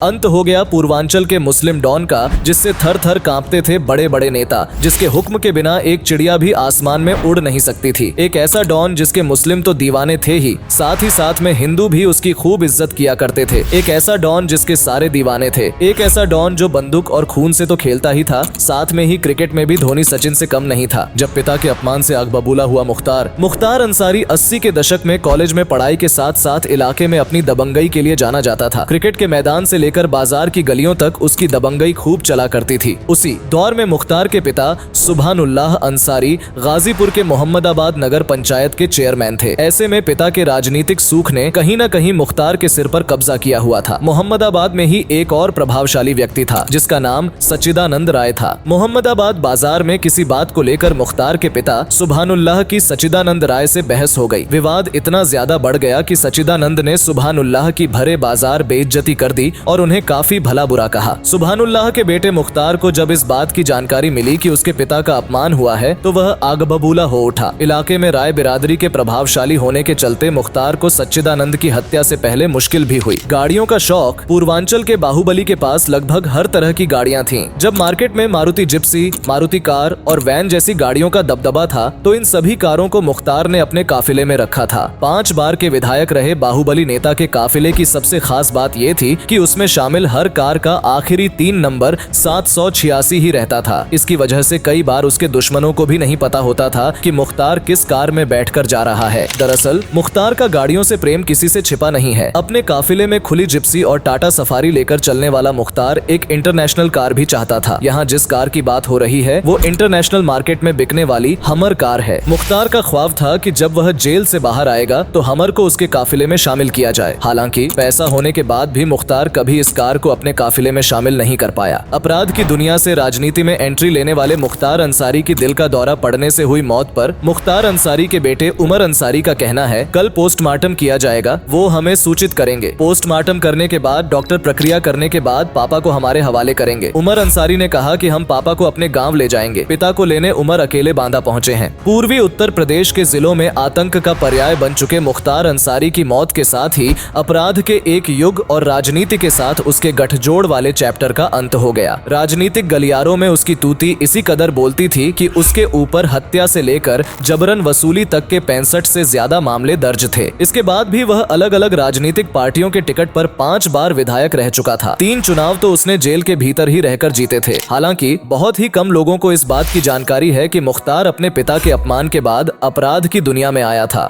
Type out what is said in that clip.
अंत हो गया पूर्वांचल के मुस्लिम डॉन का, जिससे थर थर कांपते थे बड़े बड़े नेता, जिसके हुक्म के बिना एक चिड़िया भी आसमान में उड़ नहीं सकती थी। एक ऐसा डॉन जिसके मुस्लिम तो दीवाने थे ही, साथ में हिंदू भी उसकी खूब इज्जत किया करते थे। एक ऐसा डॉन जिसके सारे दीवाने थे। एक ऐसा डॉन जो बंदूक और खून से तो खेलता ही था, साथ में ही क्रिकेट में भी धोनी सचिन से कम नहीं था। जब पिता के अपमान से आग बबूला हुआ मुख्तार अंसारी 80 के दशक में कॉलेज में पढ़ाई के साथ साथ इलाके में अपनी दबंगई के लिए जाना जाता था। क्रिकेट के मैदान से लेकर बाजार की गलियों तक उसकी दबंगई खूब चला करती थी। उसी दौर में मुख्तार के पिता सुभानुल्लाह अंसारी गाजीपुर के मोहम्मदाबाद नगर पंचायत के चेयरमैन थे। ऐसे में पिता के राजनीतिक सूख ने कहीं न कहीं मुख्तार के सिर पर कब्जा किया हुआ था। मोहम्मदाबाद में ही एक और प्रभावशाली व्यक्ति था जिसका नाम सच्चिदानंद राय था। मोहम्मदाबाद बाजार में किसी बात को लेकर मुख्तार के पिता सुभानुल्लाह की सच्चिदानंद राय से बहस हो गई। विवाद इतना ज्यादा बढ़ गया कि सच्चिदानंद ने सुभानुल्लाह की भरे बाजार बेइज्जती कर दी और उन्हें काफी भला बुरा कहा। सुभानुल्लाह के बेटे मुख्तार को जब इस बात की जानकारी मिली कि उसके पिता का अपमान हुआ है तो वह आग बबूला हो उठा। इलाके में राय बिरादरी के प्रभावशाली होने के चलते मुख्तार को सच्चिदानंद की हत्या से पहले मुश्किल भी हुई। गाड़ियों का शौक। पूर्वांचल के बाहुबली के पास लगभग हर तरह की गाड़ियां थीं। जब मार्केट में मारुति जिप्सी, मारुति कार और वैन जैसी गाड़ियों का दबदबा था तो इन सभी कारों को मुख्तार ने अपने काफिले में रखा था। 5 बार के विधायक रहे बाहुबली नेता के काफिले की सबसे खास बात ये थी कि उसमें शामिल हर कार का आखिरी 3 नंबर 786 ही रहता था। इसकी वजह से कई बार उसके दुश्मनों को भी नहीं पता होता था कि मुख्तार किस कार में बैठकर जा रहा है। दरअसल मुख्तार का गाड़ियों से प्रेम किसी से छिपा नहीं है। अपने काफिले में खुली जिप्सी और टाटा सफारी लेकर चलने वाला मुख्तार एक इंटरनेशनल कार भी चाहता था। यहाँ जिस कार की बात हो रही है वो इंटरनेशनल मार्केट में बिकने वाली हमर कार है। मुख्तार का ख्वाब था कि जब वह जेल से बाहर आएगा तो हमर को उसके काफिले में शामिल किया जाए। हालांकि पैसा होने के बाद भी मुख्तार कभी इस कार को अपने काफिले में शामिल नहीं कर पाया। अपराध की दुनिया से राजनीति में एंट्री लेने वाले मुख्तार अंसारी की दिल का दौरा पड़ने से हुई मौत पर मुख्तार अंसारी के बेटे उमर अंसारी का कहना है, कल पोस्टमार्टम किया जाएगा, वो हमें सूचित करेंगे। पोस्टमार्टम करने के बाद डॉक्टर प्रक्रिया करने के बाद पापा को हमारे हवाले करेंगे। उमर अंसारी ने कहा कि हम पापा को अपने गांव ले जाएंगे। पिता को लेने उमर अकेले बांदा पहुंचे हैं। पूर्वी उत्तर प्रदेश के जिलों में आतंक का पर्याय बन चुके मुख्तार अंसारी की मौत के साथ ही अपराध के एक युग और राजनीति के साथ उसके गठजोड़ वाले चैप्टर का अंत हो गया। राजनीतिक गलियारों में उसकी तूती इसी कदर बोलती थी कि उसके ऊपर हत्या से लेकर जबरन वसूली तक के 65 से ज्यादा मामले दर्ज थे। इसके बाद भी वह अलग अलग राजनीतिक पार्टियों के टिकट पर 5 बार विधायक रह चुका था। 3 चुनाव तो उसने जेल के भीतर ही रहकर जीते थे। हालांकि बहुत ही कम लोगों को इस बात की जानकारी है कि मुख्तार अपने पिता के अपमान के बाद अपराध की दुनिया में आया था।